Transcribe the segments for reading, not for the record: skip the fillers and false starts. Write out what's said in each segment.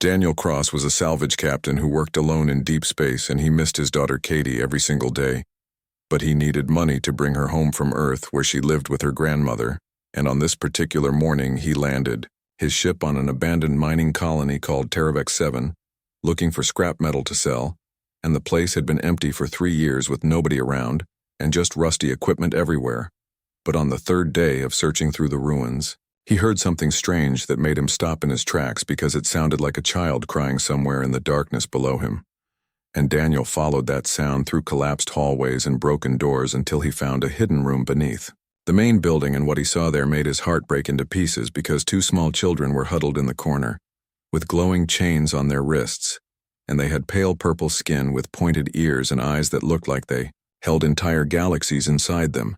Daniel Cross was a salvage captain who worked alone in deep space, and he missed his daughter Katie every single day. But he needed money to bring her home from Earth, where she lived with her grandmother, and on this particular morning he landed his ship on an abandoned mining colony called Terravex 7, looking for scrap metal to sell, and the place had been empty for 3 years with nobody around, and just rusty equipment everywhere. But on the third day of searching through the ruins, he heard something strange that made him stop in his tracks because it sounded like a child crying somewhere in the darkness below him. And Daniel followed that sound through collapsed hallways and broken doors until he found a hidden room beneath. The main building and what he saw there made his heart break into pieces because 2 small children were huddled in the corner, with glowing chains on their wrists, and they had pale purple skin with pointed ears and eyes that looked like they held entire galaxies inside them.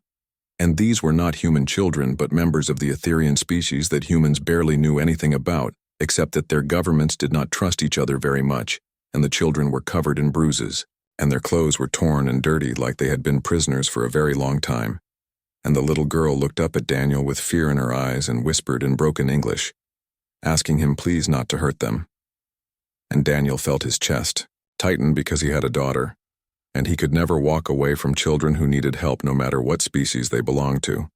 And these were not human children, but members of the Etherian species that humans barely knew anything about, except that their governments did not trust each other very much, and the children were covered in bruises, and their clothes were torn and dirty like they had been prisoners for a very long time. And the little girl looked up at Daniel with fear in her eyes and whispered in broken English, asking him please not to hurt them. And Daniel felt his chest tighten because he had a daughter, and he could never walk away from children who needed help no matter what species they belonged to.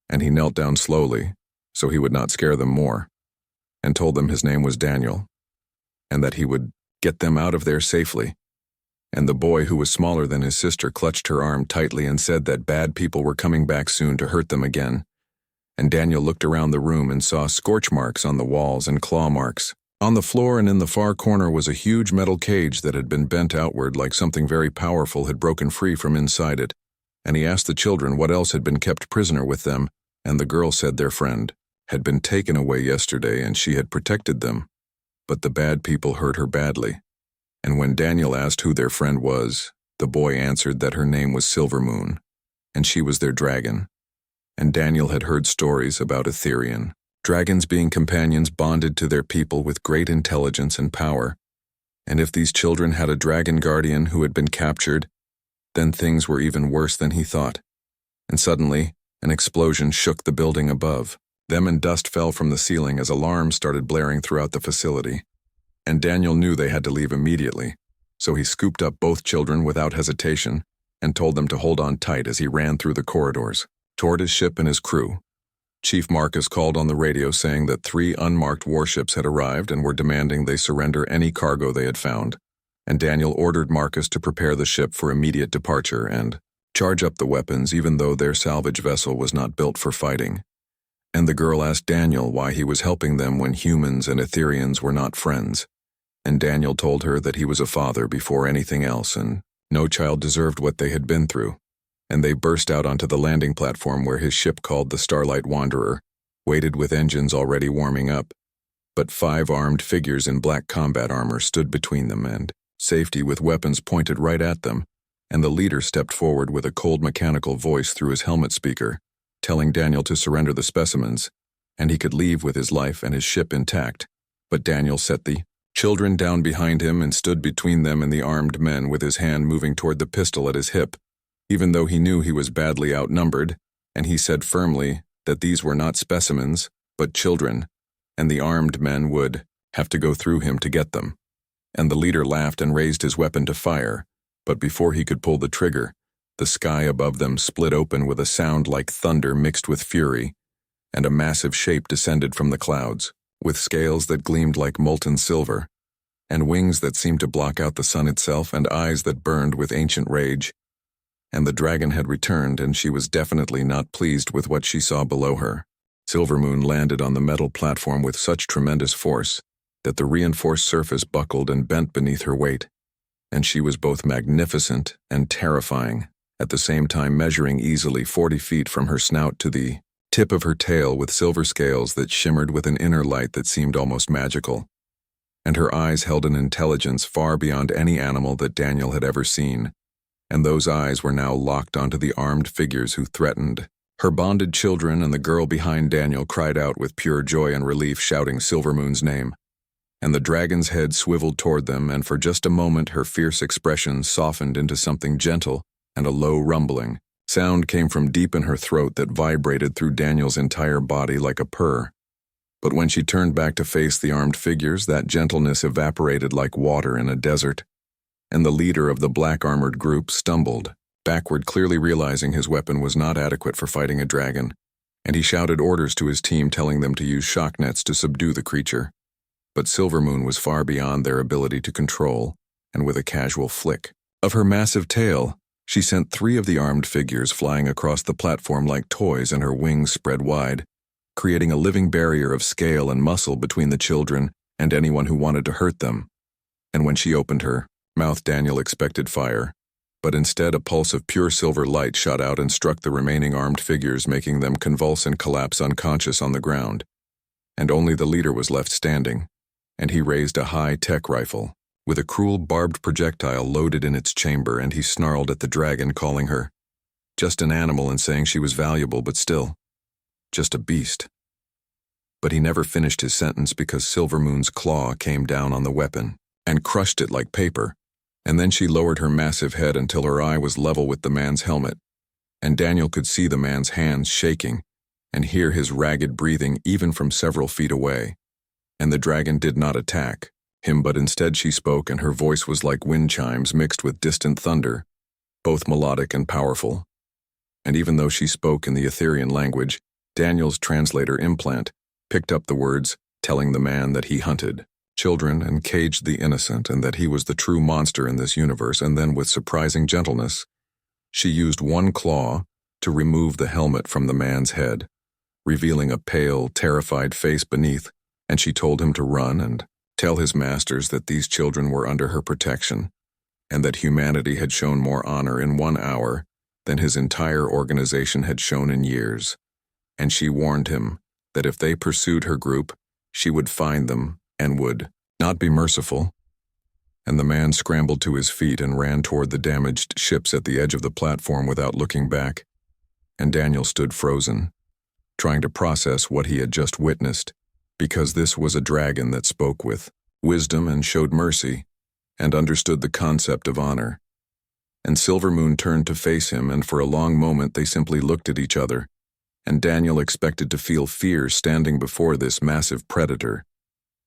And he knelt down slowly, so he would not scare them more, and told them his name was Daniel, and that he would get them out of there safely. And the boy, who was smaller than his sister, clutched her arm tightly and said that bad people were coming back soon to hurt them again. And Daniel looked around the room and saw scorch marks on the walls and claw marks. On the floor and in the far corner was a huge metal cage that had been bent outward like something very powerful had broken free from inside it. And he asked the children what else had been kept prisoner with them, and the girl said their friend had been taken away yesterday and she had protected them. But the bad people hurt her badly. And when Daniel asked who their friend was, the boy answered that her name was Silvermoon, and she was their dragon. And Daniel had heard stories about Etherian dragons being companions bonded to their people with great intelligence and power. And if these children had a dragon guardian who had been captured, then things were even worse than he thought. And suddenly, an explosion shook the building above them and dust fell from the ceiling as alarms started blaring throughout the facility. And Daniel knew they had to leave immediately, so he scooped up both children without hesitation and told them to hold on tight as he ran through the corridors toward his ship and his crew. Chief Marcus called on the radio saying that 3 unmarked warships had arrived and were demanding they surrender any cargo they had found, and Daniel ordered Marcus to prepare the ship for immediate departure and charge up the weapons even though their salvage vessel was not built for fighting. And the girl asked Daniel why he was helping them when humans and Etherians were not friends, and Daniel told her that he was a father before anything else and no child deserved what they had been through. And they burst out onto the landing platform where his ship, called the Starlight Wanderer, waited with engines already warming up. But 5 armed figures in black combat armor stood between them and safety with weapons pointed right at them, and the leader stepped forward with a cold mechanical voice through his helmet speaker, telling Daniel to surrender the specimens, and he could leave with his life and his ship intact. But Daniel set the children down behind him and stood between them and the armed men with his hand moving toward the pistol at his hip, even though he knew he was badly outnumbered, and he said firmly that these were not specimens, but children, and the armed men would have to go through him to get them. And the leader laughed and raised his weapon to fire, but before he could pull the trigger, the sky above them split open with a sound like thunder mixed with fury, and a massive shape descended from the clouds, with scales that gleamed like molten silver, and wings that seemed to block out the sun itself and eyes that burned with ancient rage. And the dragon had returned, and she was definitely not pleased with what she saw below her. Silvermoon landed on the metal platform with such tremendous force that the reinforced surface buckled and bent beneath her weight, and she was both magnificent and terrifying, at the same time measuring easily 40 feet from her snout to the tip of her tail with silver scales that shimmered with an inner light that seemed almost magical. And her eyes held an intelligence far beyond any animal that Daniel had ever seen, and those eyes were now locked onto the armed figures who threatened. Her bonded children and the girl behind Daniel cried out with pure joy and relief, shouting Silvermoon's name. And the dragon's head swiveled toward them, and for just a moment her fierce expression softened into something gentle, and a low rumbling sound came from deep in her throat that vibrated through Daniel's entire body like a purr. But when she turned back to face the armed figures, that gentleness evaporated like water in a desert, and the leader of the black-armored group stumbled backward, clearly realizing his weapon was not adequate for fighting a dragon, and he shouted orders to his team telling them to use shock nets to subdue the creature. But Silvermoon was far beyond their ability to control, and with a casual flick of her massive tail, she sent 3 of the armed figures flying across the platform like toys, and her wings spread wide, creating a living barrier of scale and muscle between the children and anyone who wanted to hurt them. And when she opened her mouth, Daniel expected fire, but instead a pulse of pure silver light shot out and struck the remaining armed figures, making them convulse and collapse unconscious on the ground. And only the leader was left standing, and he raised a high-tech rifle with a cruel barbed projectile loaded in its chamber, and he snarled at the dragon, calling her just an animal and saying she was valuable, but still just a beast. But he never finished his sentence because Silvermoon's claw came down on the weapon and crushed it like paper, and then she lowered her massive head until her eye was level with the man's helmet, and Daniel could see the man's hands shaking and hear his ragged breathing even from several feet away. And the dragon did not attack him, but instead she spoke, and her voice was like wind chimes mixed with distant thunder, both melodic and powerful. And even though she spoke in the Etherian language, Daniel's translator implant picked up the words, telling the man that he hunted children and caged the innocent, and that he was the true monster in this universe. And then, with surprising gentleness, she used one claw to remove the helmet from the man's head, revealing a pale, terrified face beneath, and she told him to run and tell his masters that these children were under her protection, and that humanity had shown more honor in 1 hour than his entire organization had shown in years. And she warned him that if they pursued her group, she would find them and would not be merciful. And the man scrambled to his feet and ran toward the damaged ships at the edge of the platform without looking back. And Daniel stood frozen, trying to process what he had just witnessed, because this was a dragon that spoke with wisdom and showed mercy and understood the concept of honor. And Silvermoon turned to face him, and for a long moment they simply looked at each other, and Daniel expected to feel fear standing before this massive predator.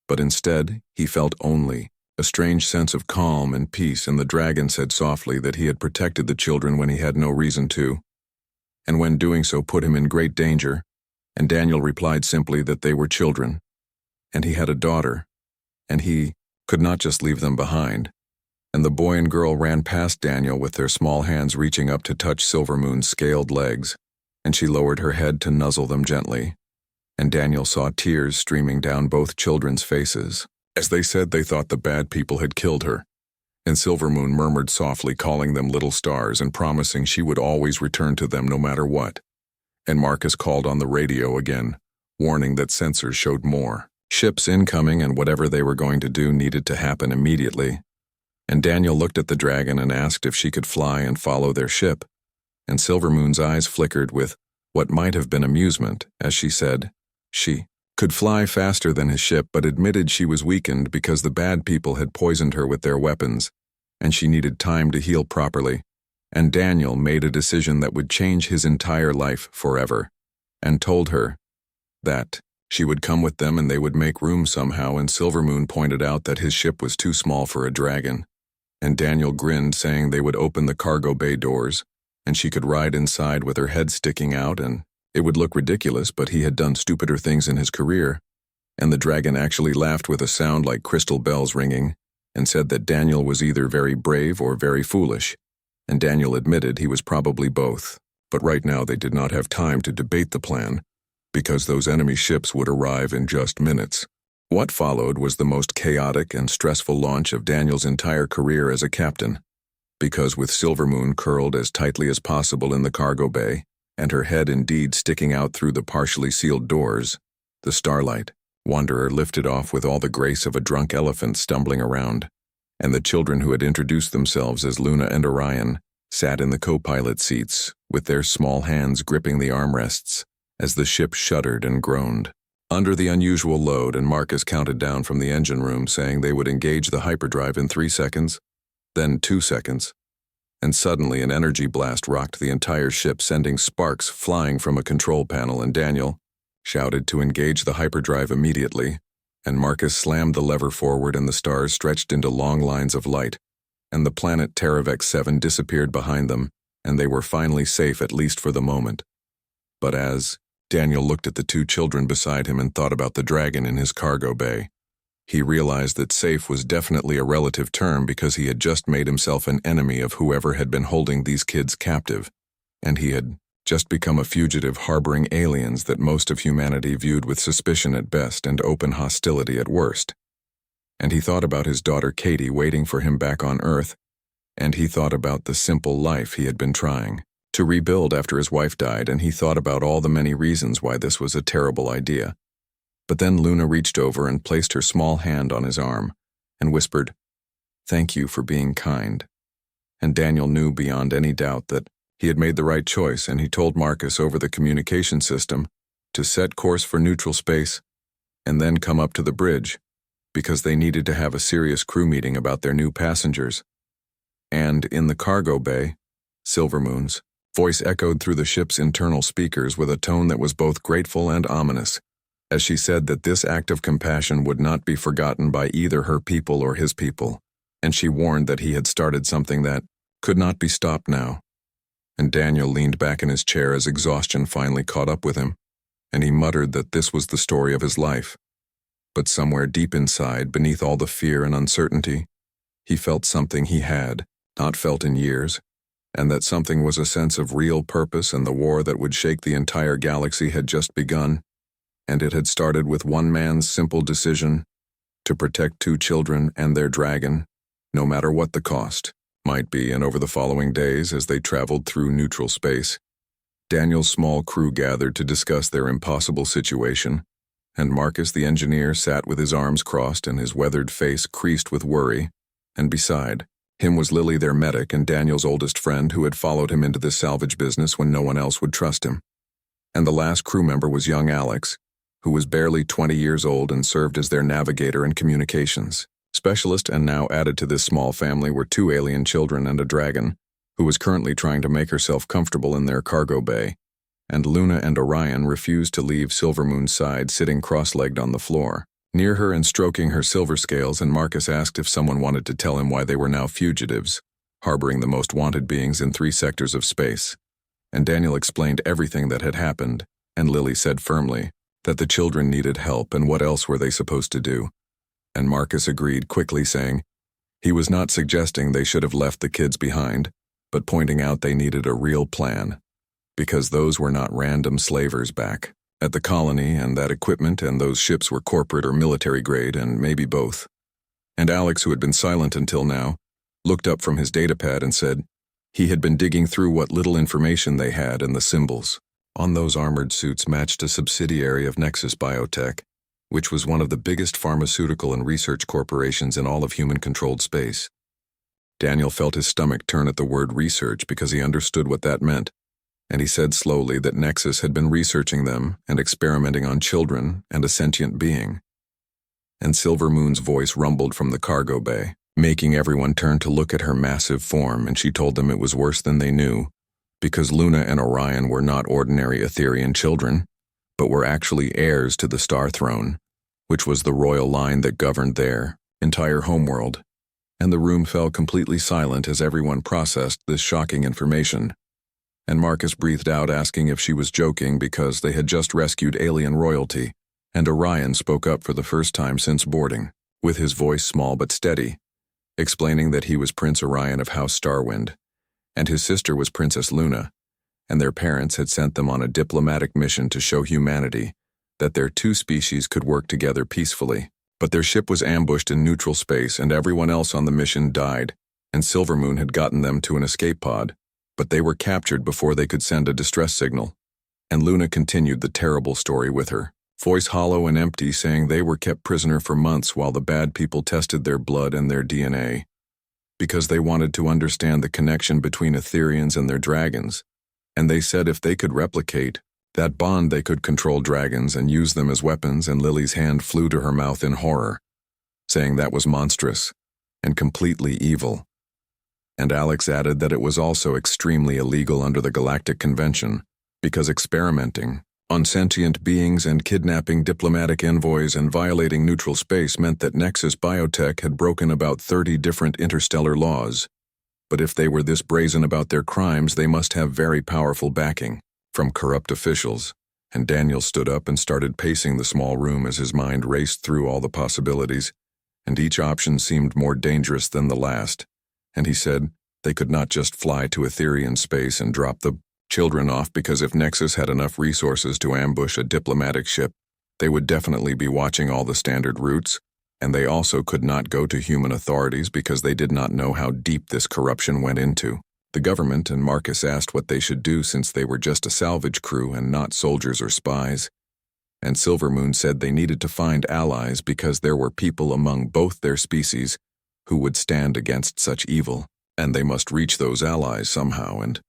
But instead, he felt only a strange sense of calm and peace, and the dragon said softly that he had protected the children when he had no reason to, and when doing so put him in great danger, and Daniel replied simply that they were children, and he had a daughter, and he could not just leave them behind. And the boy and girl ran past Daniel with their small hands reaching up to touch Silvermoon's scaled legs, and she lowered her head to nuzzle them gently, and Daniel saw tears streaming down both children's faces, as they said they thought the bad people had killed her. And Silvermoon murmured softly, calling them little stars and promising she would always return to them no matter what. And Marcus called on the radio again, warning that sensors showed more ships incoming, and whatever they were going to do needed to happen immediately. And Daniel looked at the dragon and asked if she could fly and follow their ship, and Silvermoon's eyes flickered with what might have been amusement as she said she could fly faster than his ship, but admitted she was weakened because the bad people had poisoned her with their weapons, and she needed time to heal properly. And Daniel made a decision that would change his entire life forever, and told her that she would come with them and they would make room somehow. And Silvermoon pointed out that his ship was too small for a dragon, and Daniel grinned, saying they would open the cargo bay doors, and she could ride inside with her head sticking out, and it would look ridiculous, but he had done stupider things in his career. And the dragon actually laughed with a sound like crystal bells ringing, and said that Daniel was either very brave or very foolish, and Daniel admitted he was probably both. But right now they did not have time to debate the plan, because those enemy ships would arrive in just minutes. What followed was the most chaotic and stressful launch of Daniel's entire career as a captain, because with Silvermoon curled as tightly as possible in the cargo bay, and her head indeed sticking out through the partially sealed doors, the Starlight Wanderer lifted off with all the grace of a drunk elephant stumbling around, and the children who had introduced themselves as Luna and Orion sat in the co-pilot seats with their small hands gripping the armrests as the ship shuddered and groaned under the unusual load, and Marcus counted down from the engine room saying they would engage the hyperdrive in 3 seconds, then 2 seconds, and suddenly an energy blast rocked the entire ship, sending sparks flying from a control panel, and Daniel, shouted to engage the hyperdrive immediately, and Marcus slammed the lever forward and the stars stretched into long lines of light, and the planet Teravex 7 disappeared behind them, and they were finally safe at least for the moment. But as Daniel looked at the two children beside him and thought about the dragon in his cargo bay, he realized that safe was definitely a relative term because he had just made himself an enemy of whoever had been holding these kids captive, and he had just become a fugitive harboring aliens that most of humanity viewed with suspicion at best and open hostility at worst. And he thought about his daughter Katie waiting for him back on Earth, and he thought about the simple life he had been trying to rebuild after his wife died, and he thought about all the many reasons why this was a terrible idea. But then Luna reached over and placed her small hand on his arm and whispered, "Thank you for being kind." And Daniel knew beyond any doubt that he had made the right choice, and he told Marcus over the communication system to set course for neutral space and then come up to the bridge because they needed to have a serious crew meeting about their new passengers. And in the cargo bay, Silvermoon's voice echoed through the ship's internal speakers with a tone that was both grateful and ominous, as she said that this act of compassion would not be forgotten by either her people or his people, and she warned that he had started something that could not be stopped now. And Daniel leaned back in his chair as exhaustion finally caught up with him, and he muttered that this was the story of his life. But somewhere deep inside, beneath all the fear and uncertainty, he felt something he had not felt in years, and that something was a sense of real purpose, and the war that would shake the entire galaxy had just begun, and it had started with one man's simple decision to protect two children and their dragon, no matter what the cost might be. And over the following days, as they traveled through neutral space, Daniel's small crew gathered to discuss their impossible situation, and Marcus the engineer sat with his arms crossed and his weathered face creased with worry, and beside him was Lily, their medic and Daniel's oldest friend, who had followed him into this salvage business when no one else would trust him. And the last crew member was young Alex, who was barely 20 years old and served as their navigator and communications specialist. And now added to this small family were two alien children and a dragon, who was currently trying to make herself comfortable in their cargo bay. And Luna and Orion refused to leave Silvermoon's side, sitting cross-legged on the floor near her and stroking her silver scales. And Marcus asked if someone wanted to tell him why they were now fugitives, harboring the most wanted beings in 3 sectors of space. And Daniel explained everything that had happened, and Lily said firmly that the children needed help, and what else were they supposed to do? And Marcus agreed quickly, saying he was not suggesting they should have left the kids behind, but pointing out they needed a real plan, because those were not random slavers back at the colony, and that equipment and those ships were corporate or military grade, and maybe both. And Alex, who had been silent until now, looked up from his datapad and said he had been digging through what little information they had, and the symbols on those armored suits matched a subsidiary of Nexus Biotech, which was one of the biggest pharmaceutical and research corporations in all of human-controlled space. Daniel felt his stomach turn at the word research because he understood what that meant, and he said slowly that Nexus had been researching them and experimenting on children and a sentient being. And Silvermoon's voice rumbled from the cargo bay, making everyone turn to look at her massive form, and she told them it was worse than they knew, because Luna and Orion were not ordinary Etherian children, but were actually heirs to the Star Throne, which was the royal line that governed their entire homeworld. And the room fell completely silent as everyone processed this shocking information. And Marcus breathed out, asking if she was joking because they had just rescued alien royalty, and Orion spoke up for the first time since boarding, with his voice small but steady, explaining that he was Prince Orion of House Starwind, and his sister was Princess Luna, and their parents had sent them on a diplomatic mission to show humanity that their two species could work together peacefully. But their ship was ambushed in neutral space, and everyone else on the mission died, and Silvermoon had gotten them to an escape pod, but they were captured before they could send a distress signal. And Luna continued the terrible story with her voice hollow and empty, saying they were kept prisoner for months while the bad people tested their blood and their DNA, because they wanted to understand the connection between Etherians and their dragons, and they said if they could replicate that bond they could control dragons and use them as weapons. And Lily's hand flew to her mouth in horror, saying that was monstrous and completely evil. And Alex added that it was also extremely illegal under the Galactic Convention, because experimenting on sentient beings and kidnapping diplomatic envoys and violating neutral space meant that Nexus Biotech had broken about 30 different interstellar laws. But if they were this brazen about their crimes, they must have very powerful backing from corrupt officials. And Daniel stood up and started pacing the small room as his mind raced through all the possibilities, and each option seemed more dangerous than the last. And he said they could not just fly to Etherian space and drop the children off, because if Nexus had enough resources to ambush a diplomatic ship, they would definitely be watching all the standard routes, and they also could not go to human authorities because they did not know how deep this corruption went into the government, and Marcus asked what they should do since they were just a salvage crew and not soldiers or spies. And Silvermoon said they needed to find allies because there were people among both their species who would stand against such evil, and they must reach those allies somehow. And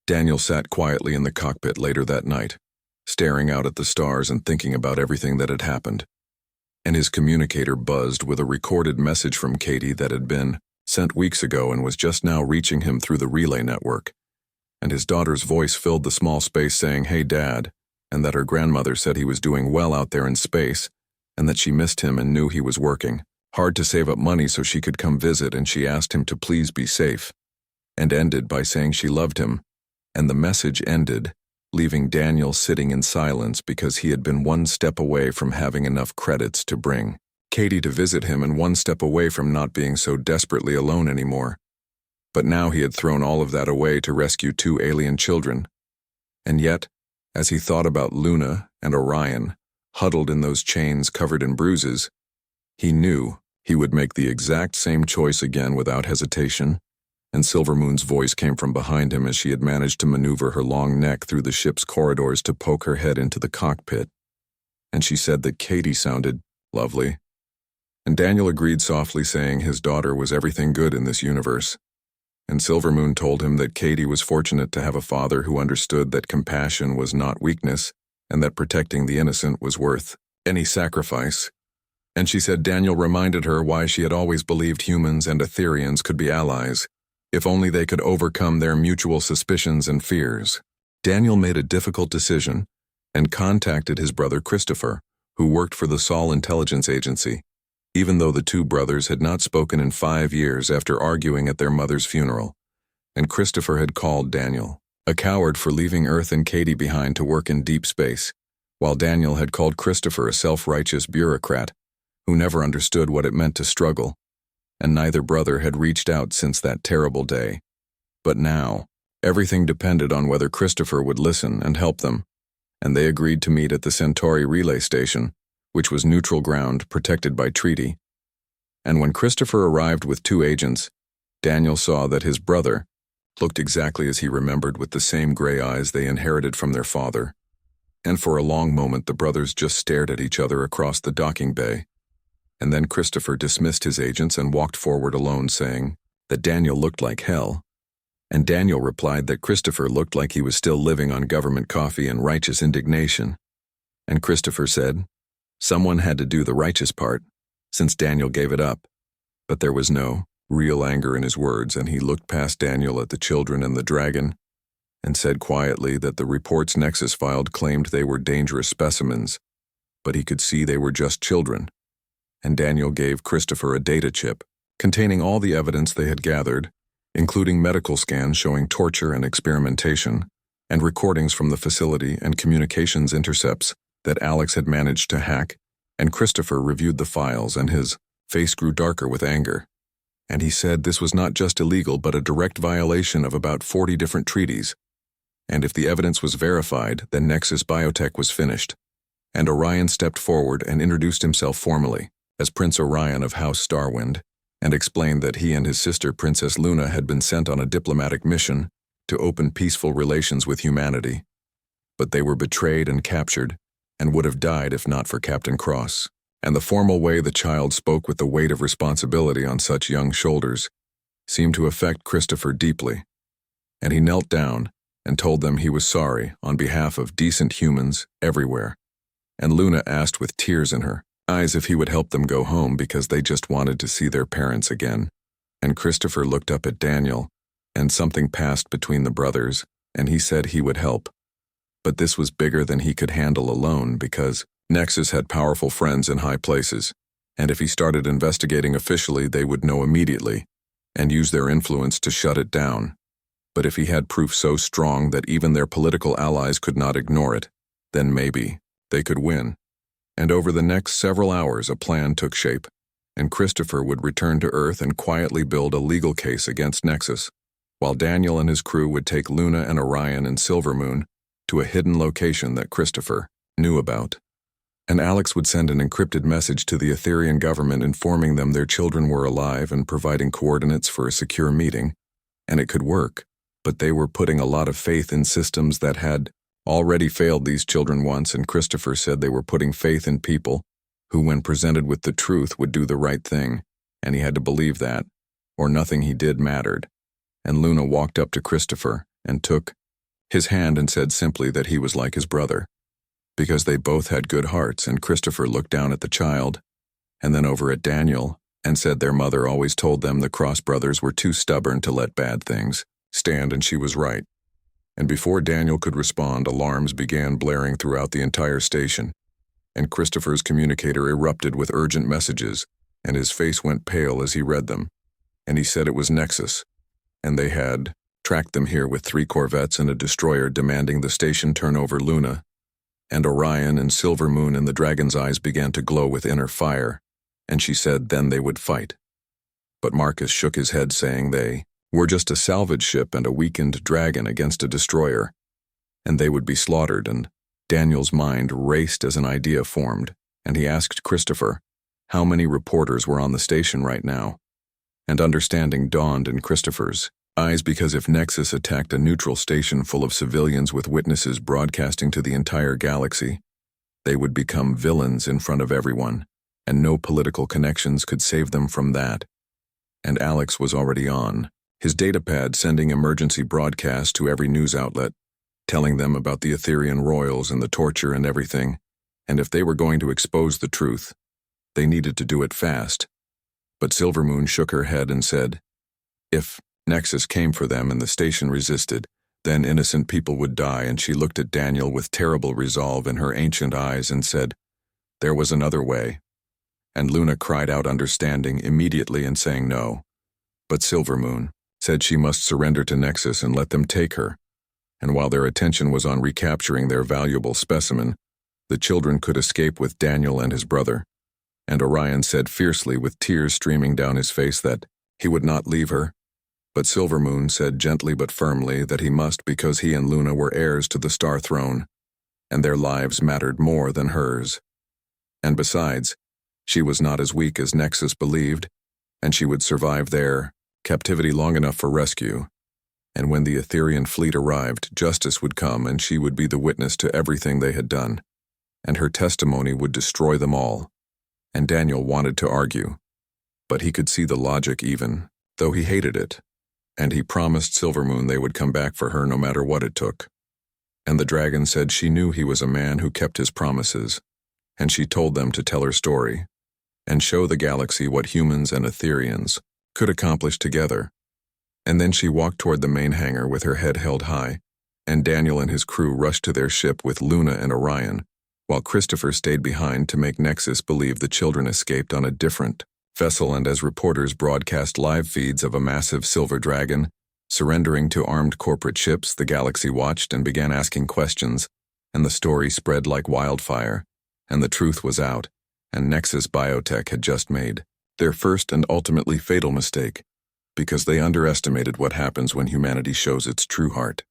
Daniel sat quietly in the cockpit later that night, staring out at the stars and thinking about everything that had happened. And his communicator buzzed with a recorded message from Katie that had been sent weeks ago and was just now reaching him through the relay network. And his daughter's voice filled the small space saying, "Hey, Dad," and that her grandmother said he was doing well out there in space, and that she missed him and knew he was working hard to save up money so she could come visit, and she asked him to please be safe, and ended by saying she loved him. And the message ended, leaving Daniel sitting in silence because he had been one step away from having enough credits to bring Katie to visit him and one step away from not being so desperately alone anymore. But now he had thrown all of that away to rescue 2 alien children. And yet, as he thought about Luna and Orion, huddled in those chains covered in bruises, he knew he would make the exact same choice again without hesitation. And Silvermoon's voice came from behind him as she had managed to maneuver her long neck through the ship's corridors to poke her head into the cockpit. And she said that Katie sounded lovely. And Daniel agreed softly, saying his daughter was everything good in this universe. And Silvermoon told him that Katie was fortunate to have a father who understood that compassion was not weakness and that protecting the innocent was worth any sacrifice. And she said Daniel reminded her why she had always believed humans and Etherians could be allies, if only they could overcome their mutual suspicions and fears. Daniel made a difficult decision and contacted his brother Christopher, who worked for the Sol Intelligence Agency, even though the 2 brothers had not spoken in 5 years after arguing at their mother's funeral. And Christopher had called Daniel a coward for leaving Earth and Katie behind to work in deep space, while Daniel had called Christopher a self-righteous bureaucrat who never understood what it meant to struggle. And neither brother had reached out since that terrible day. But now, everything depended on whether Christopher would listen and help them, and they agreed to meet at the Centauri relay station, which was neutral ground protected by treaty. And when Christopher arrived with 2 agents, Daniel saw that his brother looked exactly as he remembered, with the same gray eyes they inherited from their father. And for a long moment the brothers just stared at each other across the docking bay. And then Christopher dismissed his agents and walked forward alone, saying that Daniel looked like hell. And Daniel replied that Christopher looked like he was still living on government coffee and righteous indignation. And Christopher said someone had to do the righteous part, since Daniel gave it up. But there was no real anger in his words, and he looked past Daniel at the children and the dragon, and said quietly that the reports Nexus filed claimed they were dangerous specimens, but he could see they were just children. And Daniel gave Christopher a data chip containing all the evidence they had gathered, including medical scans showing torture and experimentation, and recordings from the facility and communications intercepts that Alex had managed to hack. And Christopher reviewed the files, and his face grew darker with anger. And he said this was not just illegal but a direct violation of about 40 different treaties. And if the evidence was verified, then Nexus Biotech was finished. And Orion stepped forward and introduced himself formally as Prince Orion of House Starwind, and explained that he and his sister Princess Luna had been sent on a diplomatic mission to open peaceful relations with humanity. But they were betrayed and captured, and would have died if not for Captain Cross. And the formal way the child spoke with the weight of responsibility on such young shoulders seemed to affect Christopher deeply. And he knelt down and told them he was sorry on behalf of decent humans everywhere. And Luna asked with tears in her eyes if he would help them go home because they just wanted to see their parents again. And Christopher looked up at Daniel, and something passed between the brothers, and he said he would help. But this was bigger than he could handle alone because Nexus had powerful friends in high places, and if he started investigating officially, they would know immediately and use their influence to shut it down. But if he had proof so strong that even their political allies could not ignore it, then maybe they could win. And over the next several hours, a plan took shape, and Christopher would return to Earth and quietly build a legal case against Nexus, while Daniel and his crew would take Luna and Orion and Silvermoon to a hidden location that Christopher knew about. And Alex would send an encrypted message to the Etherian government informing them their children were alive and providing coordinates for a secure meeting. And it could work, but they were putting a lot of faith in systems that had already failed these children once, and Christopher said they were putting faith in people who, when presented with the truth, would do the right thing, and he had to believe that, or nothing he did mattered. And Luna walked up to Christopher and took his hand and said simply that he was like his brother, because they both had good hearts, and Christopher looked down at the child, and then over at Daniel, and said their mother always told them the Cross brothers were too stubborn to let bad things stand, and she was right. And before Daniel could respond, alarms began blaring throughout the entire station, and Christopher's communicator erupted with urgent messages, and his face went pale as he read them. And he said it was Nexus, and they had tracked them here with 3 corvettes and a destroyer, demanding the station turn over Luna. And Orion and Silvermoon and the dragon's eyes began to glow with inner fire, and she said then they would fight. But Marcus shook his head, saying they were just a salvage ship and a weakened dragon against a destroyer, and they would be slaughtered. And Daniel's mind raced as an idea formed, and he asked Christopher how many reporters were on the station right now. And understanding dawned in Christopher's eyes, because if Nexus attacked a neutral station full of civilians with witnesses broadcasting to the entire galaxy, they would become villains in front of everyone, and no political connections could save them from that. And Alex was already on his datapad, sending emergency broadcasts to every news outlet, telling them about the Etherian royals and the torture and everything, and if they were going to expose the truth, they needed to do it fast. But Silvermoon shook her head and said, if Nexus came for them and the station resisted, then innocent people would die, and she looked at Daniel with terrible resolve in her ancient eyes and said, there was another way. And Luna cried out understanding immediately and saying no. But Silvermoon said she must surrender to Nexus and let them take her, and while their attention was on recapturing their valuable specimen, the children could escape with Daniel and his brother. And Orion said fiercely, with tears streaming down his face, that he would not leave her. But Silvermoon said gently but firmly that he must, because he and Luna were heirs to the Star Throne, and their lives mattered more than hers. And besides, she was not as weak as Nexus believed, and she would survive their captivity long enough for rescue. And when the Etherian fleet arrived, justice would come, and she would be the witness to everything they had done, and her testimony would destroy them all. And Daniel wanted to argue, but he could see the logic even, though he hated it. And he promised Silvermoon they would come back for her no matter what it took. And the dragon said she knew he was a man who kept his promises, and she told them to tell her story, and show the galaxy what humans and Etherians could accomplish together. And then she walked toward the main hangar with her head held high, and Daniel and his crew rushed to their ship with Luna and Orion, while Christopher stayed behind to make Nexus believe the children escaped on a different vessel. And as reporters broadcast live feeds of a massive silver dragon surrendering to armed corporate ships, the galaxy watched and began asking questions, and the story spread like wildfire, and the truth was out, and Nexus Biotech had just made their first and ultimately fatal mistake, because they underestimated what happens when humanity shows its true heart.